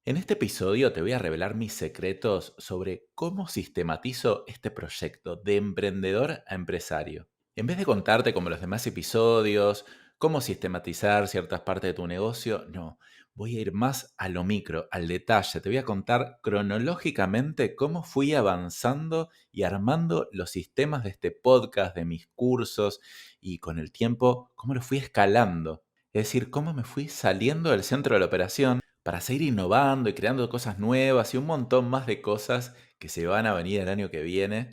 En este episodio te voy a revelar mis secretos sobre cómo sistematizo este proyecto de emprendedor a empresario. En vez de contarte como los demás episodios, cómo sistematizar ciertas partes de tu negocio, no, voy a ir más a lo micro, al detalle. Te voy a contar cronológicamente cómo fui avanzando y armando los sistemas de este podcast, de mis cursos y con el tiempo, cómo lo fui escalando. Es decir, cómo me fui saliendo del centro de la operación para seguir innovando y creando cosas nuevas y un montón más de cosas que se van a venir el año que viene.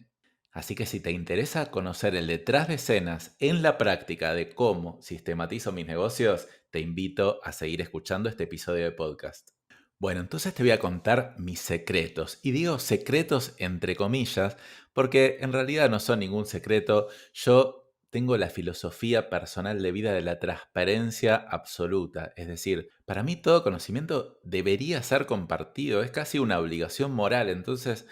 Así que si te interesa conocer el detrás de escenas en la práctica de cómo sistematizo mis negocios, te invito a seguir escuchando este episodio de podcast. Bueno, entonces te voy a contar mis secretos. Y digo secretos entre comillas, porque en realidad no son ningún secreto. Yo tengo la filosofía personal de vida de la transparencia absoluta. Es decir, para mí todo conocimiento debería ser compartido. Es casi una obligación moral. Entonces,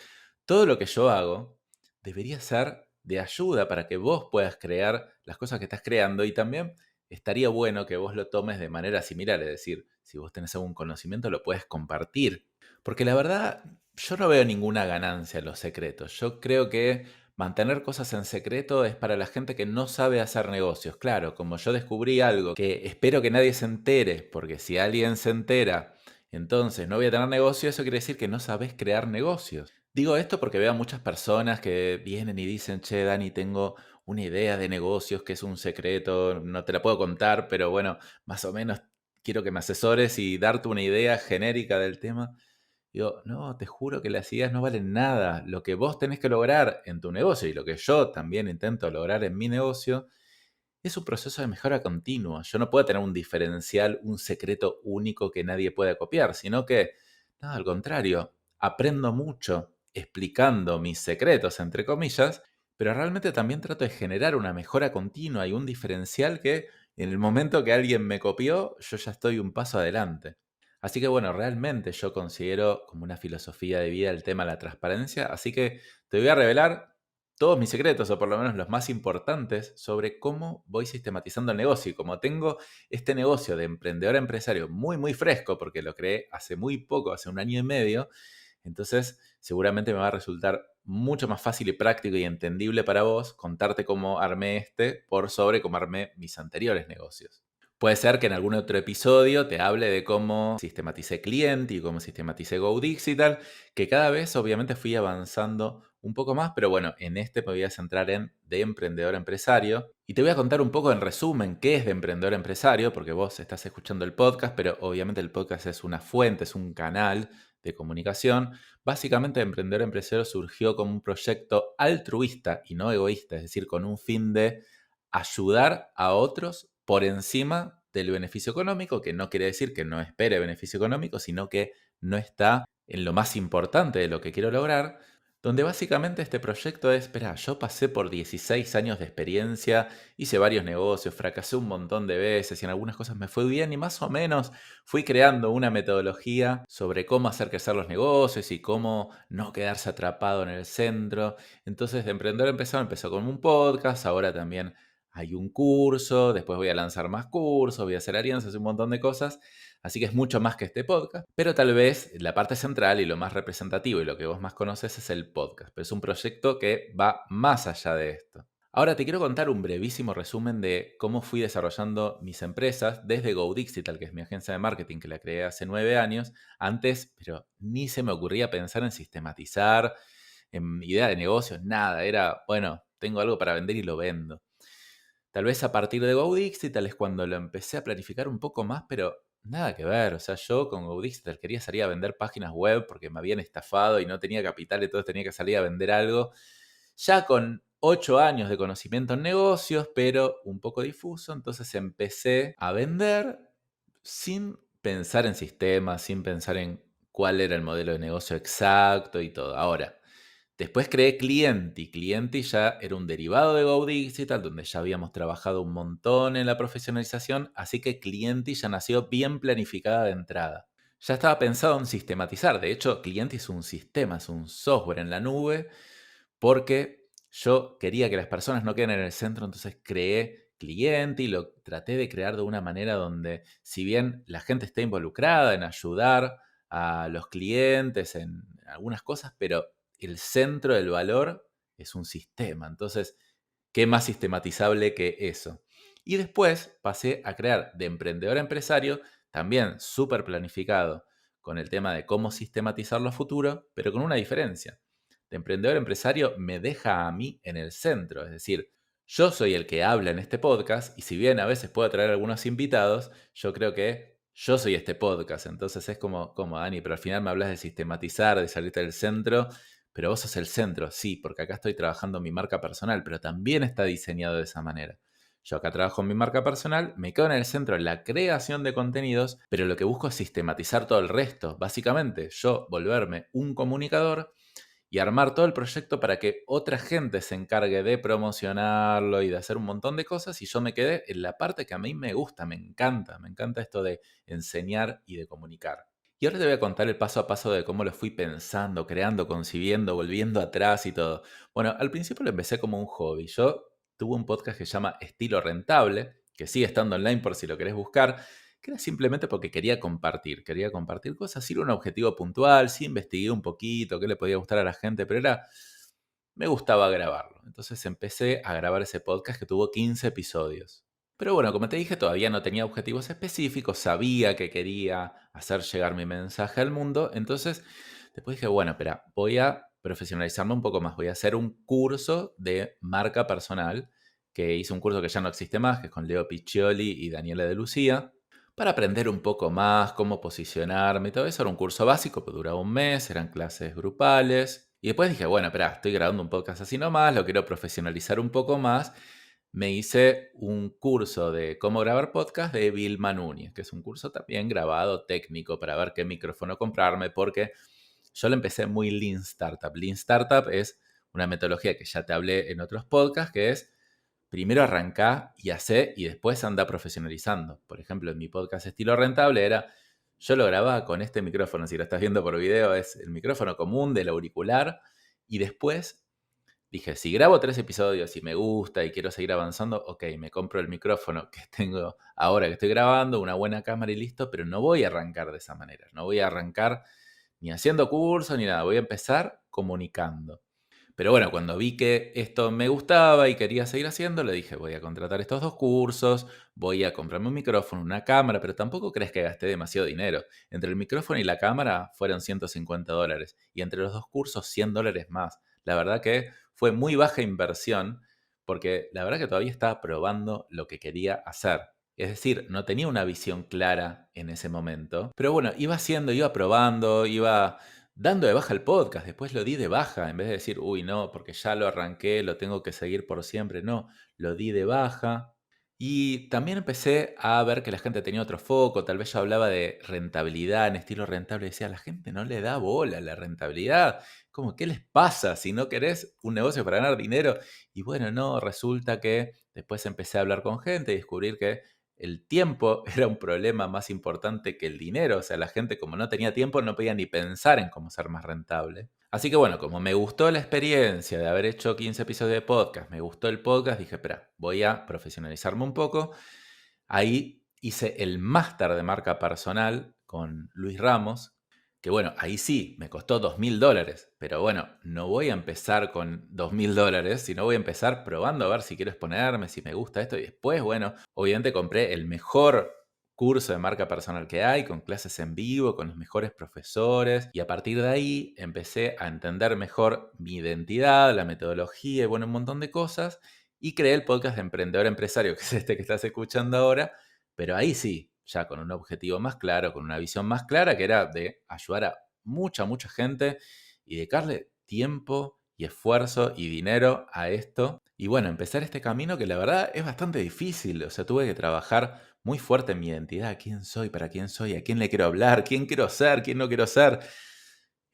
todo lo que yo hago debería ser de ayuda para que vos puedas crear las cosas que estás creando y también estaría bueno que vos lo tomes de manera similar, es decir, si vos tenés algún conocimiento lo puedes compartir. Porque la verdad, yo no veo ninguna ganancia en los secretos. Yo creo que mantener cosas en secreto es para la gente que no sabe hacer negocios. Claro, como yo descubrí algo que espero que nadie se entere, porque si alguien se entera, entonces no voy a tener negocio, eso quiere decir que no sabés crear negocios. Digo esto porque veo a muchas personas que vienen y dicen, che, Dani, tengo una idea de negocios que es un secreto, no te la puedo contar, pero bueno, más o menos quiero que me asesores y darte una idea genérica del tema. Digo, no, te juro que las ideas no valen nada. Lo que vos tenés que lograr en tu negocio y lo que yo también intento lograr en mi negocio es un proceso de mejora continua. Yo no puedo tener un diferencial, un secreto único que nadie pueda copiar, sino que, no, al contrario, aprendo mucho explicando mis secretos, entre comillas, pero realmente también trato de generar una mejora continua y un diferencial que en el momento que alguien me copió, yo ya estoy un paso adelante. Así que bueno, realmente yo considero como una filosofía de vida el tema de la transparencia, así que te voy a revelar todos mis secretos, o por lo menos los más importantes, sobre cómo voy sistematizando el negocio. Y como tengo este negocio de emprendedor a empresario muy, muy fresco, porque lo creé hace muy poco, hace un año y medio, entonces seguramente me va a resultar mucho más fácil y práctico y entendible para vos contarte cómo armé este por sobre cómo armé mis anteriores negocios. Puede ser que en algún otro episodio te hable de cómo sistematicé Client y cómo sistematicé Go Digital, que cada vez obviamente fui avanzando un poco más, pero bueno, en este me voy a centrar en de emprendedor a empresario. Y te voy a contar un poco en resumen qué es de emprendedor a empresario, porque vos estás escuchando el podcast, pero obviamente el podcast es una fuente, es un canal de comunicación. Básicamente, Emprendedor a Empresario surgió como un proyecto altruista y no egoísta, es decir, con un fin de ayudar a otros por encima del beneficio económico, que no quiere decir que no espere beneficio económico, sino que no está en lo más importante de lo que quiero lograr, donde básicamente este proyecto es, espera, yo pasé por 16 años de experiencia, hice varios negocios, fracasé un montón de veces y en algunas cosas me fue bien y más o menos fui creando una metodología sobre cómo hacer crecer los negocios y cómo no quedarse atrapado en el centro. Entonces, de emprendedor empezó con un podcast, ahora también hay un curso, después voy a lanzar más cursos, voy a hacer alianzas, un montón de cosas. Así que es mucho más que este podcast, pero tal vez la parte central y lo más representativo y lo que vos más conoces es el podcast, pero es un proyecto que va más allá de esto. Ahora te quiero contar un brevísimo resumen de cómo fui desarrollando mis empresas desde Go Digital, que es mi agencia de marketing que la creé hace 9 años. Antes, pero ni se me ocurría pensar en sistematizar, en idea de negocios, nada. Era, bueno, tengo algo para vender y lo vendo. Tal vez a partir de Go Digital es cuando lo empecé a planificar un poco más, pero nada que ver. O sea, yo con Go Digital quería salir a vender páginas web porque me habían estafado y no tenía capital, entonces tenía que salir a vender algo. Ya con 8 años de conocimiento en negocios, pero un poco difuso, entonces empecé a vender sin pensar en sistemas, sin pensar en cuál era el modelo de negocio exacto y todo. Ahora, después creé Clienti. Clienti ya era un derivado de Go Digital, donde ya habíamos trabajado un montón en la profesionalización, así que Clienti ya nació bien planificada de entrada. Ya estaba pensado en sistematizar. De hecho, Clienti es un sistema, es un software en la nube, porque yo quería que las personas no queden en el centro, entonces creé Clienti y lo traté de crear de una manera donde, si bien la gente está involucrada en ayudar a los clientes en algunas cosas, pero el centro del valor es un sistema. Entonces, ¿qué más sistematizable que eso? Y después pasé a crear de emprendedor a empresario, también súper planificado, con el tema de cómo sistematizarlo a futuro, pero con una diferencia. De emprendedor a empresario me deja a mí en el centro, es decir, yo soy el que habla en este podcast y si bien a veces puedo traer algunos invitados, yo creo que yo soy este podcast. Entonces es como Dani, pero al final me hablas de sistematizar, de salirte del centro, pero vos sos el centro, sí, porque acá estoy trabajando mi marca personal, pero también está diseñado de esa manera. Yo acá trabajo en mi marca personal, me quedo en el centro en la creación de contenidos, pero lo que busco es sistematizar todo el resto. Básicamente, yo volverme un comunicador y armar todo el proyecto para que otra gente se encargue de promocionarlo y de hacer un montón de cosas y yo me quedé en la parte que a mí me encanta esto de enseñar y de comunicar. Y ahora te voy a contar el paso a paso de cómo lo fui pensando, creando, concibiendo, volviendo atrás y todo. Bueno, al principio lo empecé como un hobby. Yo tuve un podcast que se llama Estilo Rentable, que sigue estando online por si lo querés buscar, que era simplemente porque quería compartir cosas sin un objetivo puntual, sí investigué un poquito qué le podía gustar a la gente, pero me gustaba grabarlo. Entonces empecé a grabar ese podcast que tuvo 15 episodios. Pero bueno, como te dije, todavía no tenía objetivos específicos, sabía que quería hacer llegar mi mensaje al mundo, entonces después dije, bueno, espera, voy a profesionalizarme un poco más, voy a hacer un curso de marca personal, que hice un curso que ya no existe más, que es con Leo Piccioli y Daniela de Lucía, para aprender un poco más cómo posicionarme y todo eso. Era un curso básico, que duraba un mes, eran clases grupales. Y después dije, bueno, espera, estoy grabando un podcast así nomás, lo quiero profesionalizar un poco más. Me hice un curso de cómo grabar podcast de Vilma Núñez, que es un curso también grabado técnico para ver qué micrófono comprarme, porque yo lo empecé muy Lean Startup. Lean Startup es una metodología que ya te hablé en otros podcasts, que es primero arrancá y hacé y después anda profesionalizando. Por ejemplo, en mi podcast Estilo Rentable era, yo lo grababa con este micrófono, si lo estás viendo por video, es el micrófono común del auricular y después dije, si grabo 3 episodios y me gusta y quiero seguir avanzando, ok, me compro el micrófono que tengo ahora que estoy grabando, una buena cámara y listo, pero no voy a arrancar de esa manera, no voy a arrancar ni haciendo cursos ni nada, voy a empezar comunicando. Pero bueno, cuando vi que esto me gustaba y quería seguir haciendo, le dije, voy a contratar estos 2 cursos, voy a comprarme un micrófono, una cámara, pero tampoco crees que gasté demasiado dinero. Entre el micrófono y la cámara fueron $150 y entre los 2 cursos $100 más. La verdad que fue muy baja inversión porque la verdad que todavía estaba probando lo que quería hacer. Es decir, no tenía una visión clara en ese momento, pero bueno, iba haciendo, iba probando, iba dando de baja el podcast, después lo di de baja, en vez de decir, uy, no, porque ya lo arranqué, lo tengo que seguir por siempre, no, lo di de baja. Y también empecé a ver que la gente tenía otro foco, tal vez yo hablaba de rentabilidad en estilo rentable, decía, la gente no le da bola a la rentabilidad, como, ¿qué les pasa si no querés un negocio para ganar dinero? Y bueno, no, resulta que después empecé a hablar con gente y descubrir que el tiempo era un problema más importante que el dinero. O sea, la gente como no tenía tiempo no podía ni pensar en cómo ser más rentable. Así que bueno, como me gustó la experiencia de haber hecho 15 episodios de podcast, me gustó el podcast, dije, espera, voy a profesionalizarme un poco. Ahí hice el máster de marca personal con Luis Ramos, que bueno, ahí sí, me costó $2.000, pero bueno, no voy a empezar con $2.000, sino voy a empezar probando a ver si quiero exponerme, si me gusta esto, y después, bueno, obviamente compré el mejor curso de marca personal que hay, con clases en vivo, con los mejores profesores, y a partir de ahí empecé a entender mejor mi identidad, la metodología y bueno, un montón de cosas, y creé el podcast de Emprendedor Empresario, que es este que estás escuchando ahora, pero ahí sí, ya con un objetivo más claro, con una visión más clara, que era de ayudar a mucha gente y dedicarle tiempo y esfuerzo y dinero a esto. Y bueno, empezar este camino que la verdad es bastante difícil, o sea, tuve que trabajar muy fuerte en mi identidad, quién soy, para quién soy, a quién le quiero hablar, quién quiero ser, quién no quiero ser.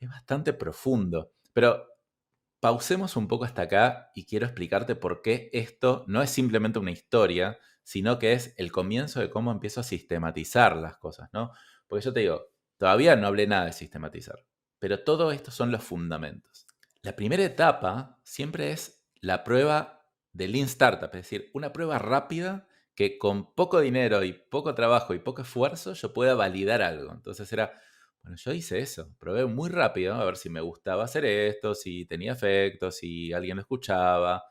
Es bastante profundo, pero pausemos un poco hasta acá y quiero explicarte por qué esto no es simplemente una historia, sino que es el comienzo de cómo empiezo a sistematizar las cosas, ¿no? Porque yo te digo, todavía no hablé nada de sistematizar, pero todo esto son los fundamentos. La primera etapa siempre es la prueba de Lean Startup, es decir, una prueba rápida que con poco dinero y poco trabajo y poco esfuerzo yo pueda validar algo. Entonces era, Bueno, yo hice eso, probé muy rápido a ver si me gustaba hacer esto, si tenía efectos, si alguien lo escuchaba.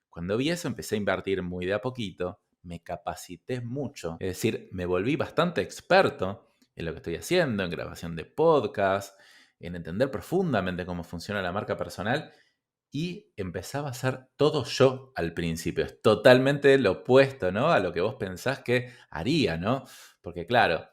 Cuando vi eso empecé a invertir muy de a poquito, me capacité mucho, es decir, me volví bastante experto en lo que estoy haciendo, en grabación de podcast, en entender profundamente cómo funciona la marca personal y empezaba a hacer todo yo al principio. Es totalmente lo opuesto, ¿no? A lo que vos pensás que haría, ¿no? Porque claro,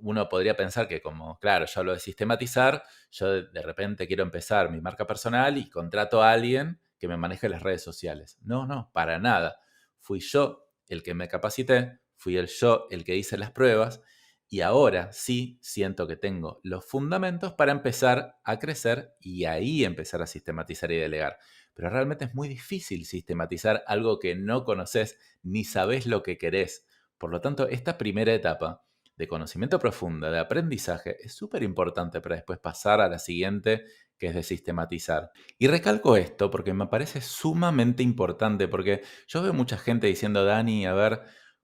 uno podría pensar que como, claro, yo hablo de sistematizar, yo de repente quiero empezar mi marca personal y contrato a alguien que me maneje las redes sociales. No, no, para nada. Fui yo el que me capacité, fui yo el que hice las pruebas y ahora sí siento que tengo los fundamentos para empezar a crecer y ahí empezar a sistematizar y delegar. Pero realmente es muy difícil sistematizar algo que no conoces ni sabes lo que querés. Por lo tanto, esta primera etapa de conocimiento profundo, de aprendizaje, es súper importante para después pasar a la siguiente, que es de sistematizar. Y recalco esto porque me parece sumamente importante, porque yo veo mucha gente diciendo, Dani, a ver,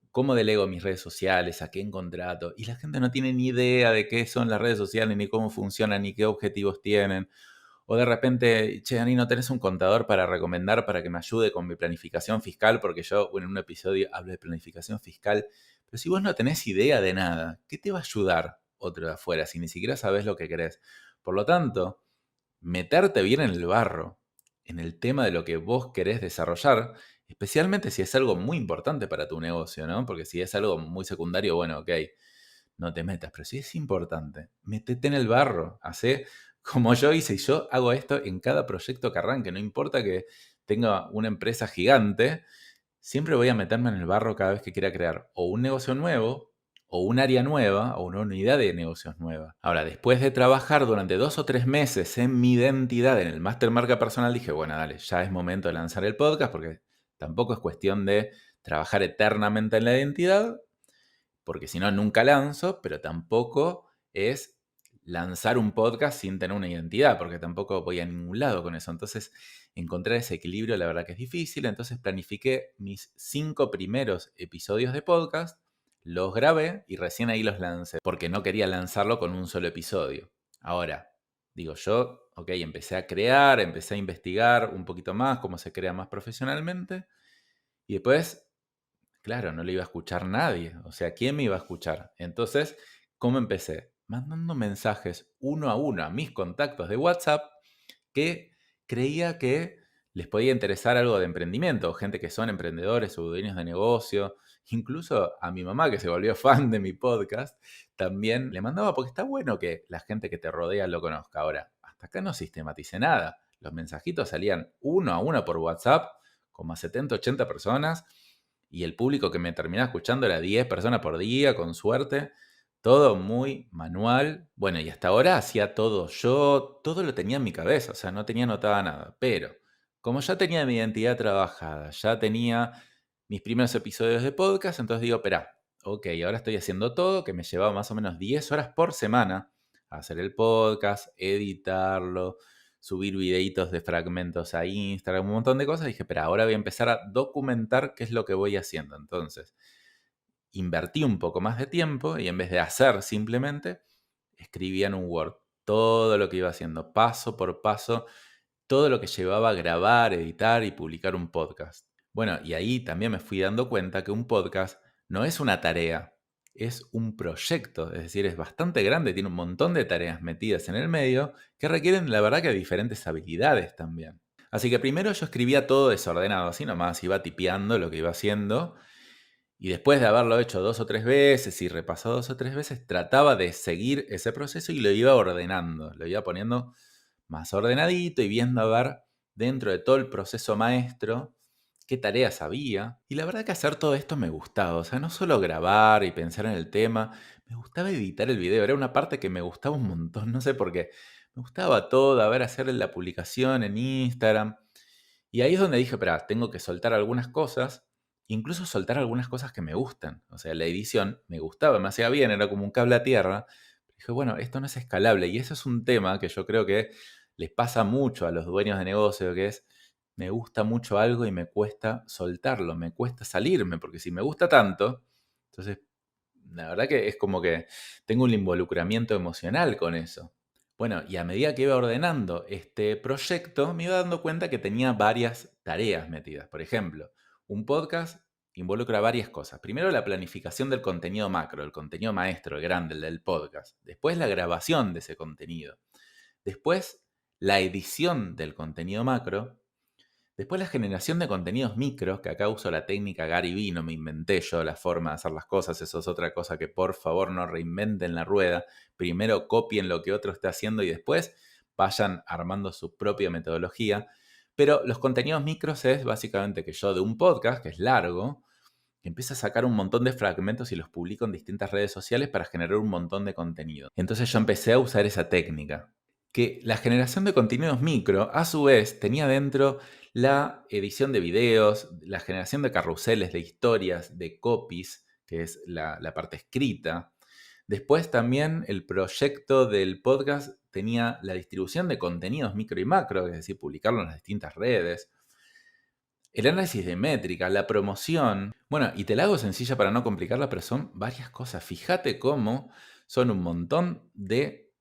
¿cómo delego mis redes sociales? ¿A quién contrato? Y la gente no tiene ni idea de qué son las redes sociales, ni cómo funcionan, ni qué objetivos tienen. O de repente, che, Dani, ¿no tenés un contador para recomendar para que me ayude con mi planificación fiscal? Porque yo, bueno, en un episodio hablo de planificación fiscal. Pero si vos no tenés idea de nada, ¿qué te va a ayudar otro de afuera si ni siquiera sabés lo que querés? Por lo tanto, meterte bien en el barro, en el tema de lo que vos querés desarrollar, especialmente si es algo muy importante para tu negocio, ¿no? Porque si es algo muy secundario, bueno, ok, no te metas, pero si es importante, métete en el barro, hacé como yo hice y yo hago esto en cada proyecto que arranque, no importa que tenga una empresa gigante, siempre voy a meterme en el barro cada vez que quiera crear o un negocio nuevo, o un área nueva, o una unidad de negocios nueva. Ahora, después de trabajar durante 2 o 3 meses en mi identidad, en el Master Marca Personal, dije, bueno, dale, ya es momento de lanzar el podcast, porque tampoco es cuestión de trabajar eternamente en la identidad, porque si no, nunca lanzo, pero tampoco es lanzar un podcast sin tener una identidad, porque tampoco voy a ningún lado con eso. Entonces, encontrar ese equilibrio, la verdad que es difícil. Entonces, planifiqué mis 5 primeros episodios de podcast, los grabé y recién ahí los lancé, porque no quería lanzarlo con un solo episodio. Ahora, digo yo, ok, empecé a crear, empecé a investigar un poquito más cómo se crea más profesionalmente. Y después claro, no le iba a escuchar nadie. O sea, ¿quién me iba a escuchar? Entonces, ¿cómo empecé? Mandando mensajes uno a uno a mis contactos de WhatsApp que creía que les podía interesar algo de emprendimiento, gente que son emprendedores o dueños de negocio. Incluso a mi mamá, que se volvió fan de mi podcast, también le mandaba, porque está bueno que la gente que te rodea lo conozca. Ahora, hasta acá no sistematicé nada. Los mensajitos salían uno a uno por WhatsApp, como a 70, 80 personas, y el público que me terminaba escuchando era 10 personas por día, con suerte. Todo muy manual. Bueno, y hasta ahora hacía todo yo, todo lo tenía en mi cabeza, o sea, no tenía anotada nada. Pero como ya tenía mi identidad trabajada, ya tenía mis primeros episodios de podcast, entonces digo, espera, ok, ahora estoy haciendo todo, que me llevaba más o menos 10 horas por semana a hacer el podcast, editarlo, subir videitos de fragmentos a Instagram, un montón de cosas. Dije, pero ahora voy a empezar a documentar qué es lo que voy haciendo. Entonces, invertí un poco más de tiempo y en vez de hacer simplemente, escribía en un Word todo lo que iba haciendo, paso por paso, todo lo que llevaba a grabar, editar y publicar un podcast. Bueno, y ahí también me fui dando cuenta que un podcast no es una tarea, es un proyecto, es decir, es bastante grande, tiene un montón de tareas metidas en el medio que requieren, la verdad, que diferentes habilidades también. Así que primero yo escribía todo desordenado, así nomás, iba tipeando lo que iba haciendo y después de haberlo hecho 2 o 3 veces y repasado 2 o 3 veces, trataba de seguir ese proceso y lo iba ordenando, lo iba poniendo más ordenadito y viendo a ver dentro de todo el proceso maestro qué tareas había. Y la verdad que hacer todo esto me gustaba, o sea, no solo grabar y pensar en el tema, me gustaba editar el video, era una parte que me gustaba un montón, no sé por qué. Me gustaba todo, a ver, hacer la publicación en Instagram. Y ahí es donde dije, espera, tengo que soltar algunas cosas, incluso soltar algunas cosas que me gustan. O sea, la edición me gustaba, me hacía bien, era como un cable a tierra. Dije, bueno, esto no es escalable. Y eso es un tema que yo creo que les pasa mucho a los dueños de negocio, que es, me gusta mucho algo y me cuesta soltarlo, me cuesta salirme, porque si me gusta tanto, entonces la verdad que es como que tengo un involucramiento emocional con eso. Bueno, y a medida que iba ordenando este proyecto, me iba dando cuenta que tenía varias tareas metidas. Por ejemplo, un podcast involucra varias cosas. Primero, la planificación del contenido macro, el contenido maestro, el grande, el del podcast. Después, la grabación de ese contenido. Después, la edición del contenido macro. Después la generación de contenidos micros, que acá uso la técnica Gary Vee, no me inventé yo la forma de hacer las cosas, eso es otra cosa que por favor no reinventen la rueda. Primero copien lo que otro está haciendo y después vayan armando su propia metodología. Pero los contenidos micros es básicamente que yo de un podcast, que es largo, empiezo a sacar un montón de fragmentos y los publico en distintas redes sociales para generar un montón de contenido. Entonces yo empecé a usar esa técnica. Que la generación de contenidos micro, a su vez, tenía dentro la edición de videos, la generación de carruseles, de historias, de copies, que es la parte escrita. Después también el proyecto del podcast tenía la distribución de contenidos micro y macro, es decir, publicarlo en las distintas redes. El análisis de métrica, la promoción. Bueno, y te la hago sencilla para no complicarla, pero son varias cosas. Fíjate cómo son un montón de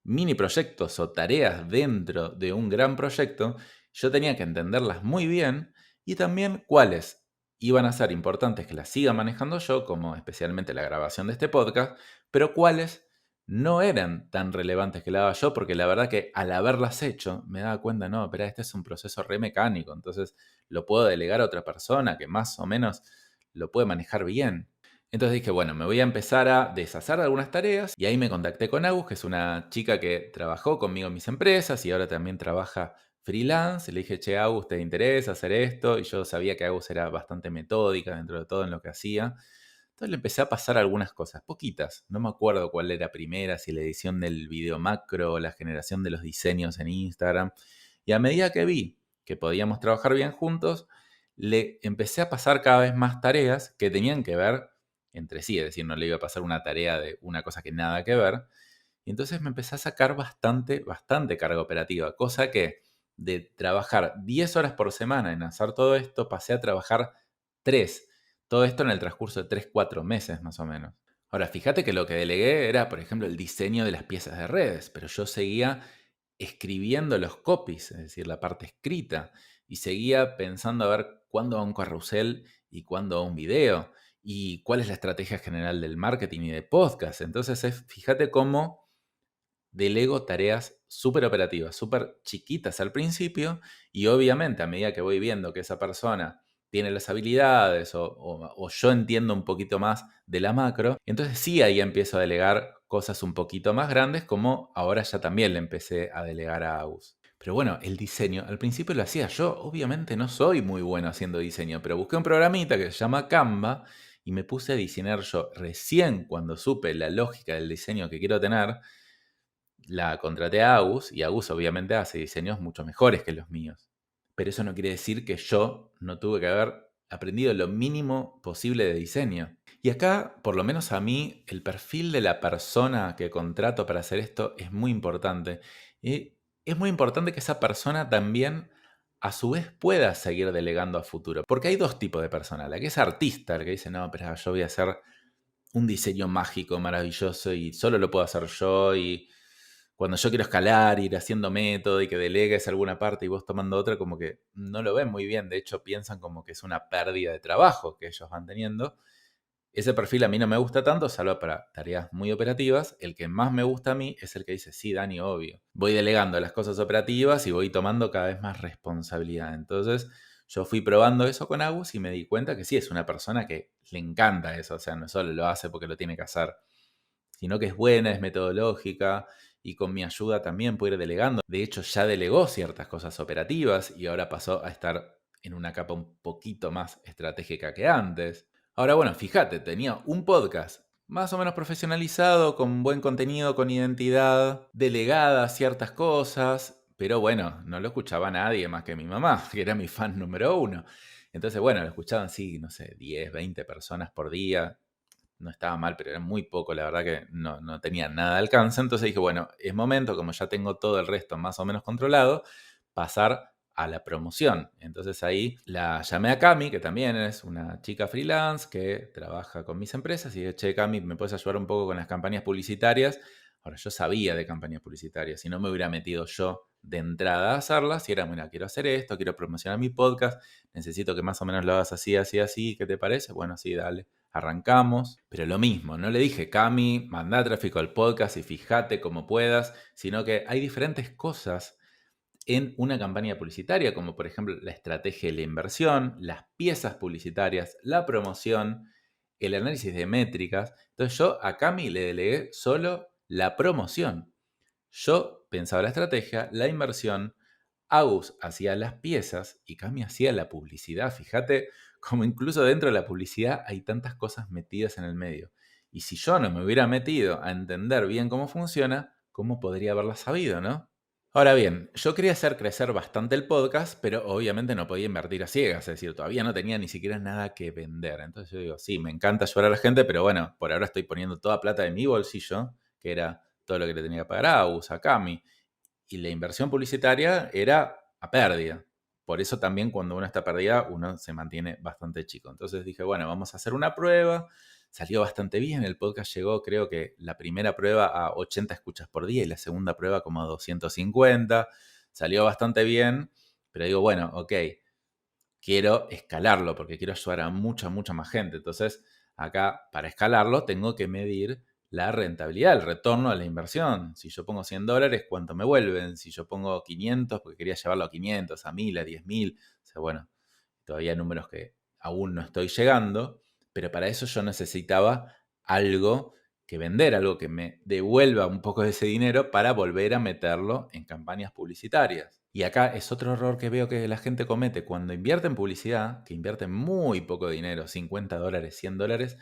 mini proyectos o tareas dentro de un gran proyecto. Yo tenía que entenderlas muy bien y también cuáles iban a ser importantes que las siga manejando yo, como especialmente la grabación de este podcast, pero cuáles no eran tan relevantes que la haga yo, porque la verdad que al haberlas hecho me daba cuenta, no, pero este es un proceso re mecánico, entonces lo puedo delegar a otra persona que más o menos lo puede manejar bien. Entonces dije, bueno, me voy a empezar a deshacer de algunas tareas y ahí me contacté con Agus, que es una chica que trabajó conmigo en mis empresas y ahora también trabaja freelance. Y le dije, che, Agus, ¿te interesa hacer esto? Y yo sabía que Agus era bastante metódica dentro de todo en lo que hacía. Entonces le empecé a pasar algunas cosas, poquitas. No me acuerdo cuál era primera, si la edición del video macro o la generación de los diseños en Instagram. Y a medida que vi que podíamos trabajar bien juntos, le empecé a pasar cada vez más tareas que tenían que ver entre sí, es decir, no le iba a pasar una tarea de una cosa que nada que ver. Y entonces me empecé a sacar bastante carga operativa, cosa que de trabajar 10 horas por semana en hacer todo esto, pasé a trabajar 3. Todo esto en el transcurso de 3 4 meses más o menos. Ahora, fíjate que lo que delegué era, por ejemplo, el diseño de las piezas de redes, pero yo seguía escribiendo los copies, es decir, la parte escrita, y seguía pensando a ver cuándo va un carrusel y cuándo va un video, y cuál es la estrategia general del marketing y de podcast. Entonces, fíjate cómo delego tareas súper operativas, súper chiquitas al principio, y obviamente a medida que voy viendo que esa persona tiene las habilidades o yo entiendo un poquito más de la macro, entonces sí ahí empiezo a delegar cosas un poquito más grandes, como ahora ya también le empecé a delegar a Agus. Pero bueno, el diseño, al principio lo hacía yo, obviamente no soy muy bueno haciendo diseño, pero busqué un programita que se llama Canva y me puse a diseñar yo. Recién cuando supe la lógica del diseño que quiero tener, la contraté a Agus y Agus obviamente hace diseños mucho mejores que los míos. Pero eso no quiere decir que yo no tuve que haber aprendido lo mínimo posible de diseño. Y acá, por lo menos a mí, el perfil de la persona que contrato para hacer esto es muy importante. Y es muy importante que esa persona también a su vez pueda seguir delegando a futuro. Porque hay dos tipos de personas. La que es artista, la que dice, no, pero yo voy a hacer un diseño mágico, maravilloso y solo lo puedo hacer yo y cuando yo quiero escalar, ir haciendo método y que delegues alguna parte y vos tomando otra, como que no lo ven muy bien. De hecho, piensan como que es una pérdida de trabajo que ellos van teniendo. Ese perfil a mí no me gusta tanto, salvo para tareas muy operativas. El que más me gusta a mí es el que dice, sí, Dani, obvio. Voy delegando las cosas operativas y voy tomando cada vez más responsabilidad. Entonces, yo fui probando eso con Agus y me di cuenta que sí, es una persona que le encanta eso. O sea, no solo lo hace porque lo tiene que hacer, sino que es buena, es metodológica y con mi ayuda también puede ir delegando. De hecho, ya delegó ciertas cosas operativas y ahora pasó a estar en una capa un poquito más estratégica que antes. Ahora, bueno, fíjate, tenía un podcast más o menos profesionalizado, con buen contenido, con identidad, delegada ciertas cosas, pero bueno, no lo escuchaba nadie más que mi mamá, que era mi fan número uno. Entonces, bueno, lo escuchaban, sí, no sé, 10, 20 personas por día, no estaba mal, pero era muy poco, la verdad que no tenía nada de alcance. Entonces dije, bueno, es momento, como ya tengo todo el resto más o menos controlado, pasar a la promoción. Entonces ahí la llamé a Cami, que también es una chica freelance que trabaja con mis empresas, y dije, che, Cami, ¿me puedes ayudar un poco con las campañas publicitarias? Ahora, yo sabía de campañas publicitarias, si no me hubiera metido yo de entrada a hacerlas, y era, mira, quiero hacer esto, quiero promocionar mi podcast, necesito que más o menos lo hagas así, así, así, ¿qué te parece? Bueno, sí, dale. Arrancamos, pero lo mismo, no le dije, Cami, manda tráfico al podcast y fíjate como puedas, sino que hay diferentes cosas en una campaña publicitaria, como por ejemplo la estrategia de la inversión, las piezas publicitarias, la promoción, el análisis de métricas. Entonces yo a Cami le delegué solo la promoción. Yo pensaba la estrategia, la inversión, Agus hacía las piezas y Cami hacía la publicidad. Fíjate como incluso dentro de la publicidad hay tantas cosas metidas en el medio. Y si yo no me hubiera metido a entender bien cómo funciona, ¿cómo podría haberla sabido, no? Ahora bien, yo quería hacer crecer bastante el podcast, pero obviamente no podía invertir a ciegas, es decir, todavía no tenía ni siquiera nada que vender. Entonces yo digo, sí, me encanta ayudar a la gente, pero bueno, por ahora estoy poniendo toda plata de mi bolsillo, que era todo lo que le tenía que pagar a Agus, a Cami, y la inversión publicitaria era a pérdida. Por eso también cuando uno está perdida, uno se mantiene bastante chico. Entonces dije, bueno, vamos a hacer una prueba. Salió bastante bien. El podcast llegó, creo que la primera prueba a 80 escuchas por día y la segunda prueba como a 250. Salió bastante bien, pero digo, bueno, ok, quiero escalarlo porque quiero ayudar a mucha, mucha más gente. Entonces, acá para escalarlo tengo que medir la rentabilidad, el retorno a la inversión. Si yo pongo $100, ¿cuánto me vuelven? Si yo pongo 500, porque quería llevarlo a 500, a 1000, a 10.000. O sea, bueno, todavía hay números que aún no estoy llegando, pero para eso yo necesitaba algo que vender, algo que me devuelva un poco de ese dinero para volver a meterlo en campañas publicitarias. Y acá es otro error que veo que la gente comete cuando invierte en publicidad, que invierte muy poco dinero, $50, $100.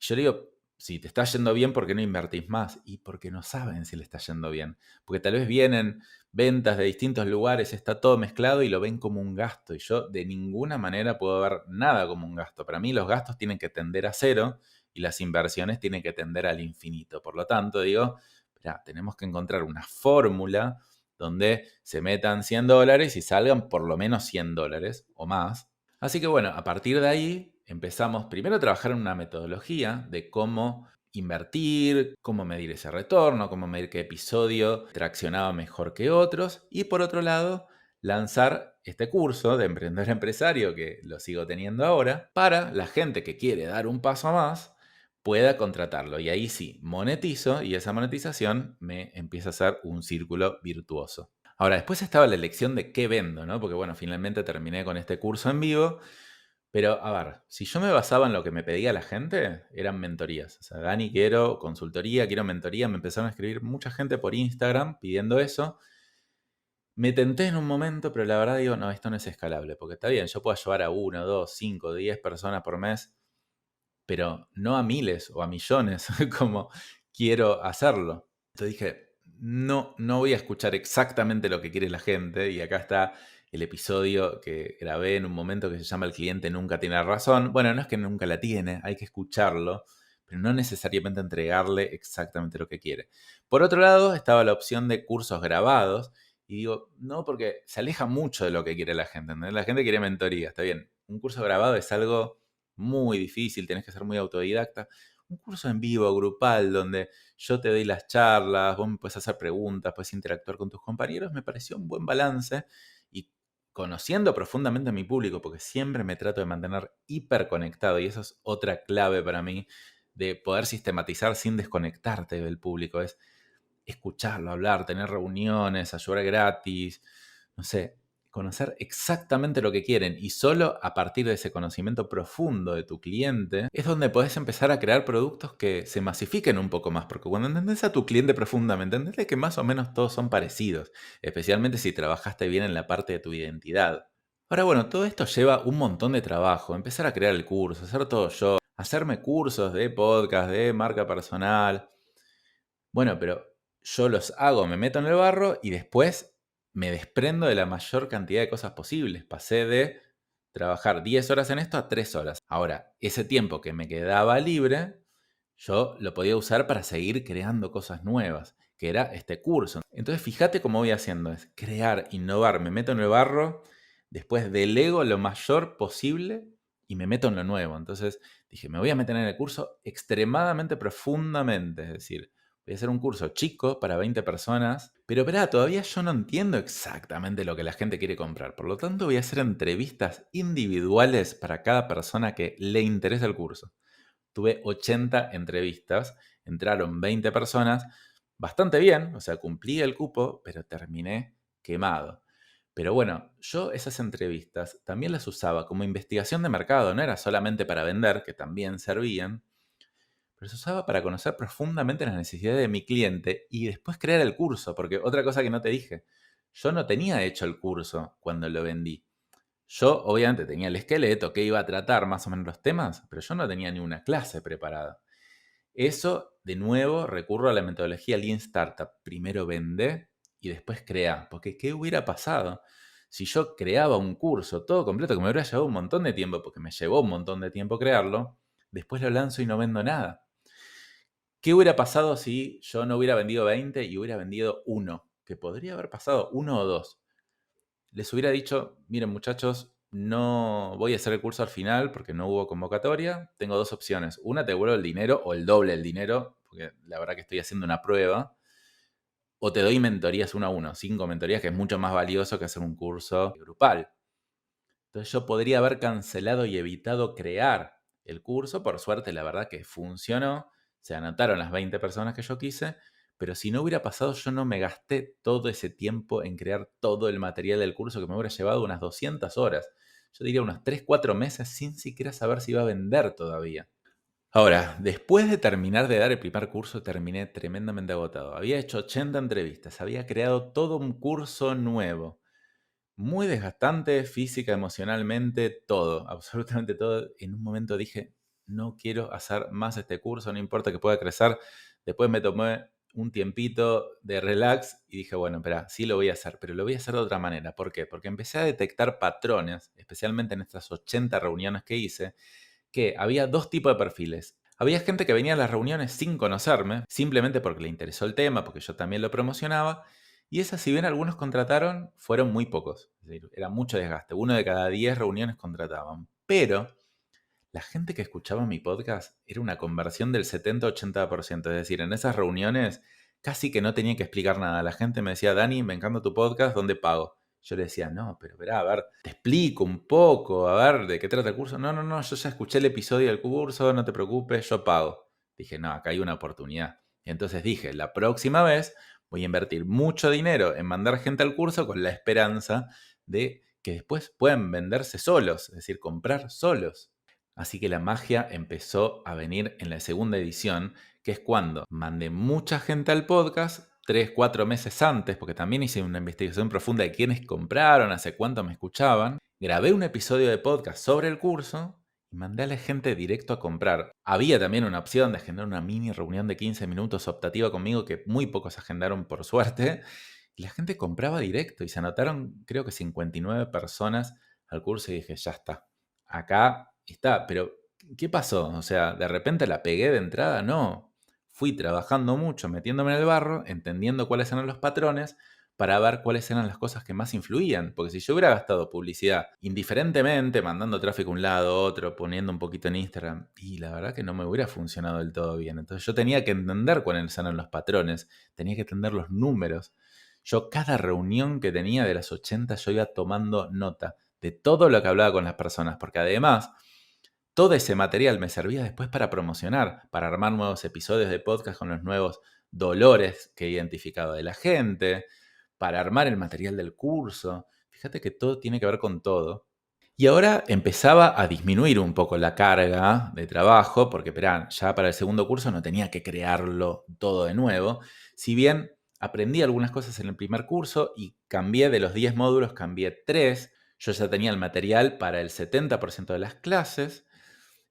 Yo digo, si te está yendo bien, ¿por qué no invertís más? Y porque no saben si le está yendo bien. Porque tal vez vienen ventas de distintos lugares, está todo mezclado y lo ven como un gasto. Y yo de ninguna manera puedo ver nada como un gasto. Para mí los gastos tienen que tender a cero y las inversiones tienen que tender al infinito. Por lo tanto, digo, espera, tenemos que encontrar una fórmula donde se metan $100 y salgan por lo menos $100 o más. Así que bueno, a partir de ahí empezamos primero a trabajar en una metodología de cómo invertir, cómo medir ese retorno, cómo medir qué episodio traccionaba mejor que otros, y por otro lado, lanzar este curso de emprendedor empresario, que lo sigo teniendo ahora, para la gente que quiere dar un paso más pueda contratarlo. Y ahí sí, monetizo, y esa monetización me empieza a hacer un círculo virtuoso. Ahora, después estaba la elección de qué vendo, ¿no? Porque bueno, finalmente terminé con este curso en vivo. Pero, a ver, si yo me basaba en lo que me pedía la gente, eran mentorías. O sea, Dani, quiero consultoría, quiero mentoría. Me empezaron a escribir mucha gente por Instagram pidiendo eso. Me tenté en un momento, pero la verdad digo, no, esto no es escalable. Porque está bien, yo puedo ayudar a 1, 2, 5, 10 personas por mes, pero no a miles o a millones como quiero hacerlo. Entonces dije, no, no voy a escuchar exactamente lo que quiere la gente. Y acá está el episodio que grabé en un momento que se llama El cliente nunca tiene razón. Bueno, no es que nunca la tiene, hay que escucharlo, pero no necesariamente entregarle exactamente lo que quiere. Por otro lado, estaba la opción de cursos grabados. Y digo, no, porque se aleja mucho de lo que quiere la gente, ¿entendés? La gente quiere mentoría, está bien. Un curso grabado es algo muy difícil, tenés que ser muy autodidacta. Un curso en vivo, grupal, donde yo te doy las charlas, vos me puedes hacer preguntas, puedes interactuar con tus compañeros, me pareció un buen balance. Y conociendo profundamente a mi público, porque siempre me trato de mantener hiperconectado, y eso es otra clave para mí, de poder sistematizar sin desconectarte del público, es escucharlo, hablar, tener reuniones, ayudar gratis, no sé, conocer exactamente lo que quieren, y solo a partir de ese conocimiento profundo de tu cliente es donde podés empezar a crear productos que se masifiquen un poco más, porque cuando entendés a tu cliente profundamente, entendés que más o menos todos son parecidos, especialmente si trabajaste bien en la parte de tu identidad. Ahora bueno, todo esto lleva un montón de trabajo, empezar a crear el curso, hacer todo yo, hacerme cursos de podcast, de marca personal. Bueno, pero yo los hago, me meto en el barro y después me desprendo de la mayor cantidad de cosas posibles. Pasé de trabajar 10 horas en esto a 3 horas. Ahora, ese tiempo que me quedaba libre, yo lo podía usar para seguir creando cosas nuevas. que era este curso. Entonces fíjate cómo voy haciendo, es crear, innovar, me meto en el barro, después delego lo mayor posible y me meto en lo nuevo. Entonces dije, me voy a meter en el curso extremadamente profundamente, es decir, voy a hacer un curso chico para 20 personas, pero espera, todavía yo no entiendo exactamente lo que la gente quiere comprar. Por lo tanto, voy a hacer entrevistas individuales para cada persona que le interesa el curso. Tuve 80 entrevistas, entraron 20 personas, bastante bien, o sea, cumplí el cupo, pero terminé quemado. Pero bueno, yo esas entrevistas también las usaba como investigación de mercado, no era solamente para vender, que también servían, pero se usaba para conocer profundamente las necesidades de mi cliente y después crear el curso, porque otra cosa que no te dije, yo no tenía hecho el curso cuando lo vendí. Yo obviamente tenía el esqueleto que iba a tratar más o menos los temas, pero yo no tenía ni una clase preparada. Eso, de nuevo, recurro a la metodología Lean Startup. Primero vende y después crea. Porque ¿qué hubiera pasado si yo creaba un curso todo completo que me hubiera llevado un montón de tiempo, porque me llevó un montón de tiempo crearlo, después lo lanzo y no vendo nada? ¿Qué hubiera pasado si yo no hubiera vendido 20 y hubiera vendido uno? Que podría haber pasado uno o dos. Les hubiera dicho, miren muchachos, no voy a hacer el curso al final porque no hubo convocatoria. Tengo dos opciones. Una, te devuelvo el dinero o el doble del dinero, porque la verdad que estoy haciendo una prueba. O te doy mentorías uno a uno, 5 mentorías, que es mucho más valioso que hacer un curso grupal. Entonces yo podría haber cancelado y evitado crear el curso. Por suerte, la verdad que funcionó. Se anotaron las 20 personas que yo quise. Pero si no hubiera pasado, yo no me gasté todo ese tiempo en crear todo el material del curso que me hubiera llevado unas 200 horas. Yo diría unos 3, 4 meses sin siquiera saber si iba a vender todavía. Ahora, después de terminar de dar el primer curso, terminé tremendamente agotado. Había hecho 80 entrevistas, había creado todo un curso nuevo. Muy desgastante, física, emocionalmente, todo, absolutamente todo. En un momento dije, no quiero hacer más este curso, no importa que pueda crecer. Después me tomé un tiempito de relax y dije, bueno, espera, sí lo voy a hacer, pero lo voy a hacer de otra manera. ¿Por qué? Porque empecé a detectar patrones, especialmente en estas 80 reuniones que hice, que había dos tipos de perfiles. Había gente que venía a las reuniones sin conocerme, simplemente porque le interesó el tema, porque yo también lo promocionaba, y esas, si bien algunos contrataron, fueron muy pocos. Es decir, era mucho desgaste. Uno de cada 10 reuniones contrataban. Pero la gente que escuchaba mi podcast era una conversión del 70-80%. Es decir, en esas reuniones casi que no tenía que explicar nada. La gente me decía, Dani, me encanta tu podcast, ¿dónde pago? Yo le decía, no, pero verá, a ver, te explico un poco, a ver, ¿de qué trata el curso? No, no, no, yo ya escuché el episodio del curso, no te preocupes, yo pago. Dije, no, acá hay una oportunidad. Y entonces dije, la próxima vez voy a invertir mucho dinero en mandar gente al curso con la esperanza de que después puedan venderse solos, es decir, comprar solos. Así que la magia empezó a venir en la segunda edición, que es cuando mandé mucha gente al podcast, 3, 4 meses antes, porque también hice una investigación profunda de quiénes compraron, hace cuánto me escuchaban. Grabé un episodio de podcast sobre el curso y mandé a la gente directo a comprar. Había también una opción de agendar una mini reunión de 15 minutos optativa conmigo, que muy pocos agendaron por suerte. Y la gente compraba directo y se anotaron, creo que 59 personas al curso y dije, ya está, acá está. Pero, ¿qué pasó? O sea, ¿de repente la pegué de entrada? No. Fui trabajando mucho, metiéndome en el barro, entendiendo cuáles eran los patrones para ver cuáles eran las cosas que más influían. Porque si yo hubiera gastado publicidad indiferentemente, mandando tráfico a un lado, a otro, poniendo un poquito en Instagram, y la verdad que no me hubiera funcionado del todo bien. Entonces yo tenía que entender cuáles eran los patrones, tenía que entender los números. Yo cada reunión que tenía de las 80, yo iba tomando nota de todo lo que hablaba con las personas, porque además todo ese material me servía después para promocionar, para armar nuevos episodios de podcast con los nuevos dolores que he identificado de la gente, para armar el material del curso. Fíjate que todo tiene que ver con todo. Y ahora empezaba a disminuir un poco la carga de trabajo, porque esperá, ya para el segundo curso no tenía que crearlo todo de nuevo. Si bien aprendí algunas cosas en el primer curso y cambié de los 10 módulos, cambié 3, yo ya tenía el material para el 70% de las clases.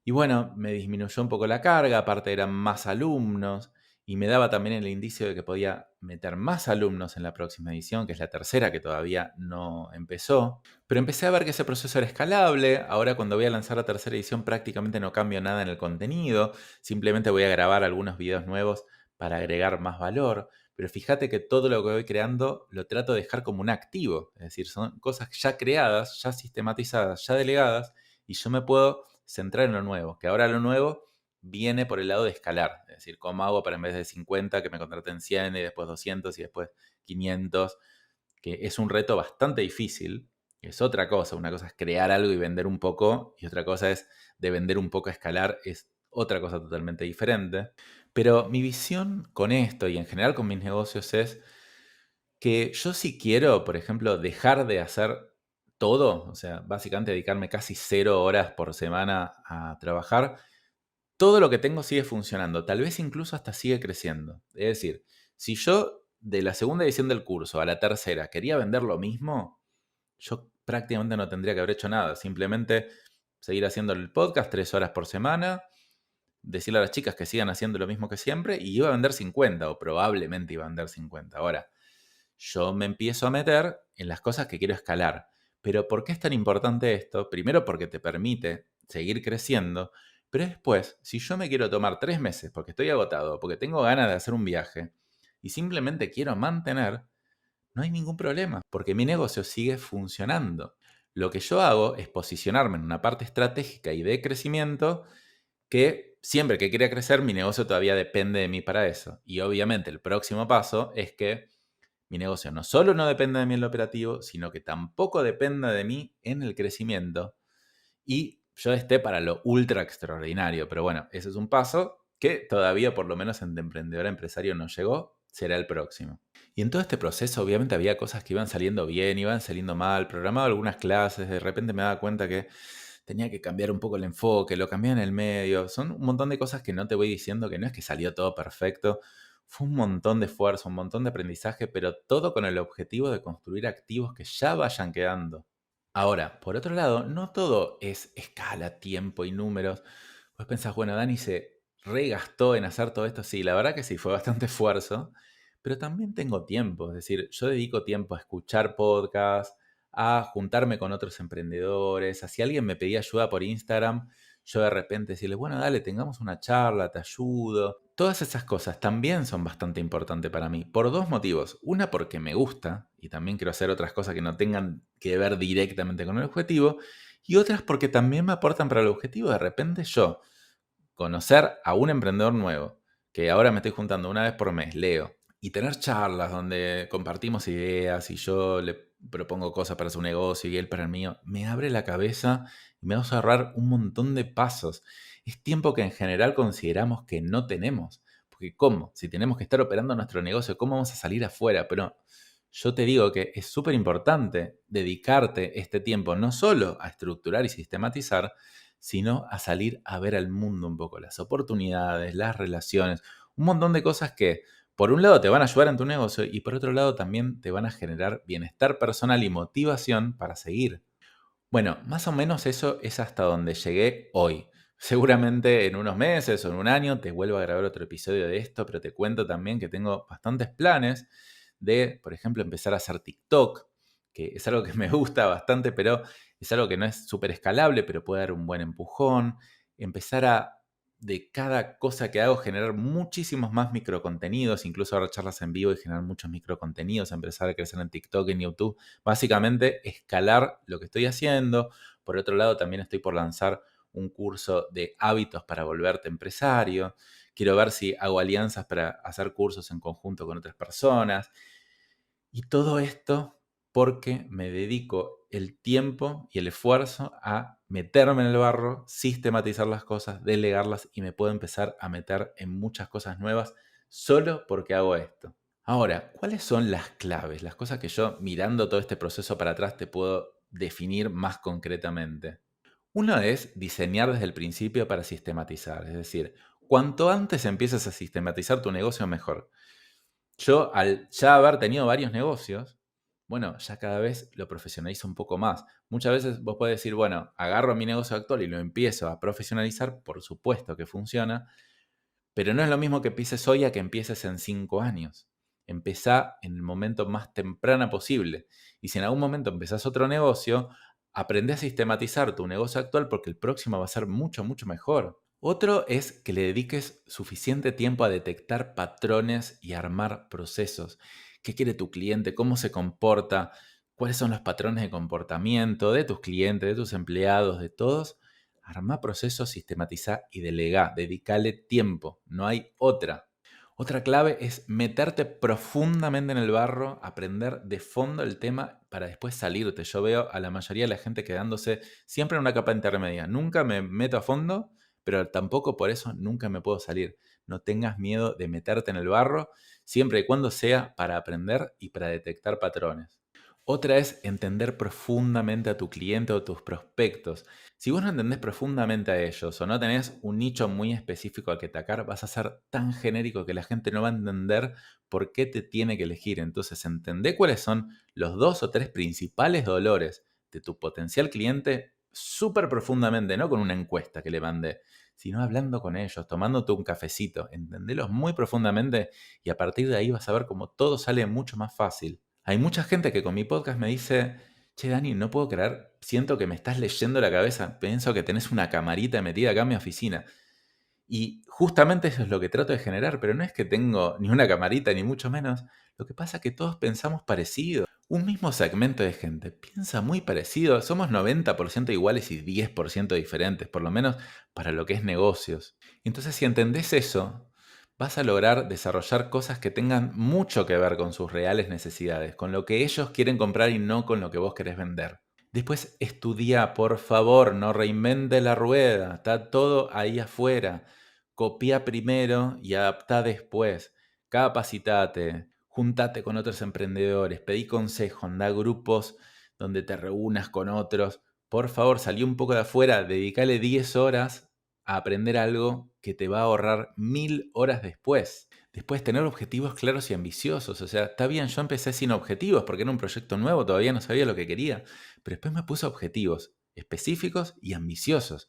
Y bueno, me disminuyó un poco la carga, aparte eran más alumnos, y me daba también el indicio de que podía meter más alumnos en la próxima edición, que es la tercera que todavía no empezó. Pero empecé a ver que ese proceso era escalable. Ahora cuando voy a lanzar la tercera edición prácticamente no cambio nada en el contenido, simplemente voy a grabar algunos videos nuevos para agregar más valor. pero fíjate que todo lo que voy creando lo trato de dejar como un activo, es decir, son cosas ya creadas, ya sistematizadas, ya delegadas, y yo me puedo centrar en lo nuevo, que ahora lo nuevo viene por el lado de escalar, es decir, cómo hago para en vez de 50 que me contraten 100 y después 200 y después 500, que es un reto bastante difícil, es otra cosa. Una cosa es crear algo y vender un poco, y otra cosa es de vender un poco a escalar, es otra cosa totalmente diferente. Pero mi visión con esto y en general con mis negocios es que yo sí quiero, por ejemplo, dejar de hacer todo, o sea, básicamente dedicarme casi 0 horas por semana a trabajar, todo lo que tengo sigue funcionando, tal vez incluso hasta sigue creciendo. Es decir, si yo de la segunda edición del curso a la tercera quería vender lo mismo, yo prácticamente no tendría que haber hecho nada. Simplemente seguir haciendo el podcast 3 horas por semana, decirle a las chicas que sigan haciendo lo mismo que siempre y iba a vender 50 o probablemente iba a vender 50. Ahora, yo me empiezo a meter en las cosas que quiero escalar. Pero ¿por qué es tan importante esto? Primero porque te permite seguir creciendo, pero después, si yo me quiero tomar 3 meses porque estoy agotado, porque tengo ganas de hacer un viaje y simplemente quiero mantener, no hay ningún problema, porque mi negocio sigue funcionando. Lo que yo hago es posicionarme en una parte estratégica y de crecimiento que siempre que quiera crecer, mi negocio todavía depende de mí para eso. Y obviamente el próximo paso es que mi negocio no solo no dependa de mí en lo operativo, sino que tampoco dependa de mí en el crecimiento y yo esté para lo ultra extraordinario. Pero bueno, ese es un paso que todavía por lo menos en de emprendedor a empresario no llegó, será el próximo. Y en todo este proceso obviamente había cosas que iban saliendo bien, iban saliendo mal, programaba algunas clases, de repente me daba cuenta que tenía que cambiar un poco el enfoque, lo cambié en el medio, son un montón de cosas que no te voy diciendo, que no es que salió todo perfecto, fue un montón de esfuerzo, un montón de aprendizaje, pero todo con el objetivo de construir activos que ya vayan quedando. Ahora, por otro lado, no todo es escala, tiempo y números. Pues pensás, bueno, Dani se regastó en hacer todo esto. Sí, la verdad que sí, fue bastante esfuerzo, pero también tengo tiempo. Es decir, yo dedico tiempo a escuchar podcasts, a juntarme con otros emprendedores, a si alguien me pedía ayuda por Instagram, yo de repente decirle, bueno, dale, tengamos una charla, te ayudo. Todas esas cosas también son bastante importantes para mí, por dos motivos. Una, porque me gusta y también quiero hacer otras cosas que no tengan que ver directamente con el objetivo. Y otras porque también me aportan para el objetivo. De repente yo conocer a un emprendedor nuevo, que ahora me estoy juntando una vez por mes, leo, y tener charlas donde compartimos ideas y yo le propongo cosas para su negocio y él para el mío, me abre la cabeza y me va a ahorrar un montón de pasos. Es tiempo que en general consideramos que no tenemos. Porque ¿cómo? Si tenemos que estar operando nuestro negocio, ¿cómo vamos a salir afuera? Pero yo te digo que es súper importante dedicarte este tiempo no solo a estructurar y sistematizar, sino a salir a ver al mundo un poco, las oportunidades, las relaciones, un montón de cosas que por un lado te van a ayudar en tu negocio y por otro lado también te van a generar bienestar personal y motivación para seguir. Bueno, más o menos eso es hasta donde llegué hoy. Seguramente en unos meses o en un año te vuelvo a grabar otro episodio de esto, pero te cuento también que tengo bastantes planes de, por ejemplo, empezar a hacer TikTok, que es algo que me gusta bastante, pero es algo que no es súper escalable, pero puede dar un buen empujón. Empezar a, de cada cosa que hago, generar muchísimos más microcontenidos, incluso dar charlas en vivo y generar muchos microcontenidos, empezar a crecer en TikTok, en YouTube. Básicamente, escalar lo que estoy haciendo. Por otro lado, también estoy por lanzar un curso de hábitos para volverte empresario. Quiero ver si hago alianzas para hacer cursos en conjunto con otras personas. Y todo esto porque me dedico el tiempo y el esfuerzo a meterme en el barro, sistematizar las cosas, delegarlas y me puedo empezar a meter en muchas cosas nuevas solo porque hago esto. Ahora, ¿cuáles son las claves? Las cosas que yo mirando todo este proceso para atrás te puedo definir más concretamente. Uno es diseñar desde el principio para sistematizar, es decir, cuanto antes empieces a sistematizar tu negocio mejor. Yo, al ya haber tenido varios negocios, bueno, ya cada vez lo profesionalizo un poco más. Muchas veces vos podés decir, bueno, agarro mi negocio actual y lo empiezo a profesionalizar, por supuesto que funciona, pero no es lo mismo que empieces hoy a que empieces en 5 años. Empezá en el momento más temprano posible. Y si en algún momento empezás otro negocio, aprende a sistematizar tu negocio actual porque el próximo va a ser mucho, mucho mejor. Otro es que le dediques suficiente tiempo a detectar patrones y armar procesos. ¿Qué quiere tu cliente? ¿Cómo se comporta? ¿Cuáles son los patrones de comportamiento de tus clientes, de tus empleados, de todos? Arma procesos, sistematiza y delega. Dedicale tiempo. No hay otra. Otra clave es meterte profundamente en el barro, aprender de fondo el tema para después salirte. Yo veo a la mayoría de la gente quedándose siempre en una capa intermedia. Nunca me meto a fondo, pero tampoco por eso nunca me puedo salir. No tengas miedo de meterte en el barro, siempre y cuando sea para aprender y para detectar patrones. Otra es entender profundamente a tu cliente o tus prospectos. Si vos no entendés profundamente a ellos o no tenés un nicho muy específico al que atacar, vas a ser tan genérico que la gente no va a entender por qué te tiene que elegir. Entonces, entendé cuáles son los 2 o 3 principales dolores de tu potencial cliente súper profundamente, no con una encuesta que le mandé, sino hablando con ellos, tomándote un cafecito. Entendelos muy profundamente y a partir de ahí vas a ver cómo todo sale mucho más fácil. Hay mucha gente que con mi podcast me dice: che, Dani, no puedo creer, siento que me estás leyendo la cabeza, pienso que tenés una camarita metida acá en mi oficina. Y justamente eso es lo que trato de generar, pero no es que tengo ni una camarita ni mucho menos. Lo que pasa es que todos pensamos parecido. Un mismo segmento de gente piensa muy parecido. Somos 90% iguales y 10% diferentes, por lo menos para lo que es negocios. Entonces, si entendés eso, vas a lograr desarrollar cosas que tengan mucho que ver con sus reales necesidades, con lo que ellos quieren comprar y no con lo que vos querés vender. Después estudia, por favor, no reinvente la rueda, está todo ahí afuera. Copia primero y adapta después. Capacitate, juntate con otros emprendedores, pedí consejo, anda a grupos donde te reúnas con otros. Por favor, salí un poco de afuera, dedícale 10 horas a aprender algo que te va a ahorrar 1000 horas después. Después, tener objetivos claros y ambiciosos. O sea, está bien, yo empecé sin objetivos porque era un proyecto nuevo, todavía no sabía lo que quería. Pero después me puse objetivos específicos y ambiciosos.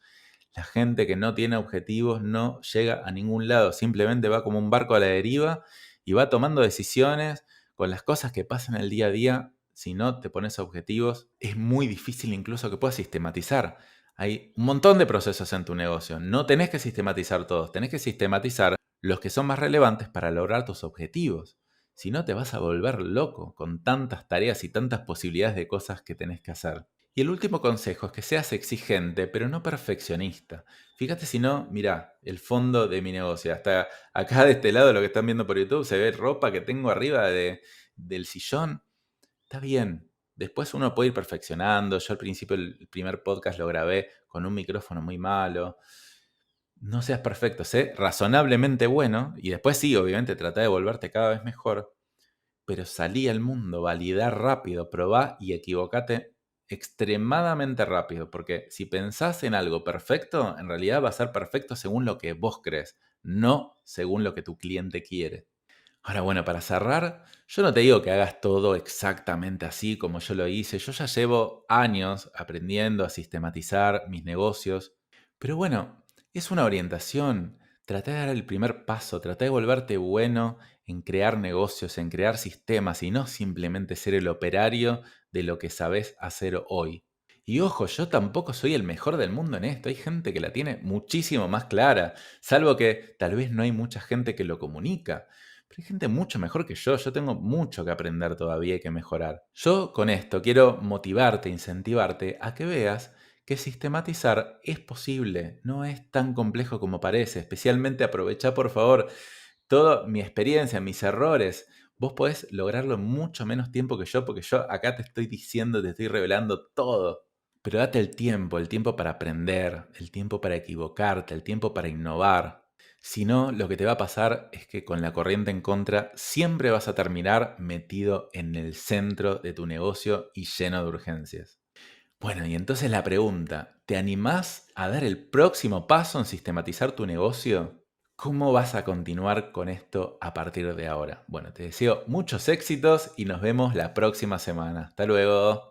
La gente que no tiene objetivos no llega a ningún lado, simplemente va como un barco a la deriva y va tomando decisiones con las cosas que pasan el día a día. Si no te pones objetivos, es muy difícil incluso que puedas sistematizar. Hay un montón de procesos en tu negocio. No tenés que sistematizar todos, tenés que sistematizar los que son más relevantes para lograr tus objetivos. Si no, te vas a volver loco con tantas tareas y tantas posibilidades de cosas que tenés que hacer. Y el último consejo es que seas exigente, pero no perfeccionista. Fíjate si no, mira, el fondo de mi negocio. Hasta acá de este lado, lo que están viendo por YouTube, se ve ropa que tengo arriba del sillón. Está bien. Después uno puede ir perfeccionando. Yo al principio el primer podcast lo grabé con un micrófono muy malo. No seas perfecto, sé razonablemente bueno. Y después sí, obviamente, trata de volverte cada vez mejor, pero salí al mundo, validá rápido, probá y equivocate extremadamente rápido, porque si pensás en algo perfecto, en realidad va a ser perfecto según lo que vos crees, no según lo que tu cliente quiere. Ahora, bueno, para cerrar, yo no te digo que hagas todo exactamente así como yo lo hice. Yo ya llevo años aprendiendo a sistematizar mis negocios. Pero bueno, es una orientación. Trata de dar el primer paso, trata de volverte bueno en crear negocios, en crear sistemas y no simplemente ser el operario de lo que sabes hacer hoy. Y ojo, yo tampoco soy el mejor del mundo en esto. Hay gente que la tiene muchísimo más clara, salvo que tal vez no hay mucha gente que lo comunica. Pero hay gente mucho mejor que yo tengo mucho que aprender todavía y que mejorar. Yo con esto quiero motivarte, incentivarte a que veas que sistematizar es posible, no es tan complejo como parece, especialmente aprovecha por favor toda mi experiencia, mis errores. Vos podés lograrlo en mucho menos tiempo que yo, porque yo acá te estoy diciendo, te estoy revelando todo. Pero date el tiempo para aprender, el tiempo para equivocarte, el tiempo para innovar. Si no, lo que te va a pasar es que con la corriente en contra siempre vas a terminar metido en el centro de tu negocio y lleno de urgencias. Bueno, y entonces la pregunta, ¿te animás a dar el próximo paso en sistematizar tu negocio? ¿Cómo vas a continuar con esto a partir de ahora? Bueno, te deseo muchos éxitos y nos vemos la próxima semana. Hasta luego.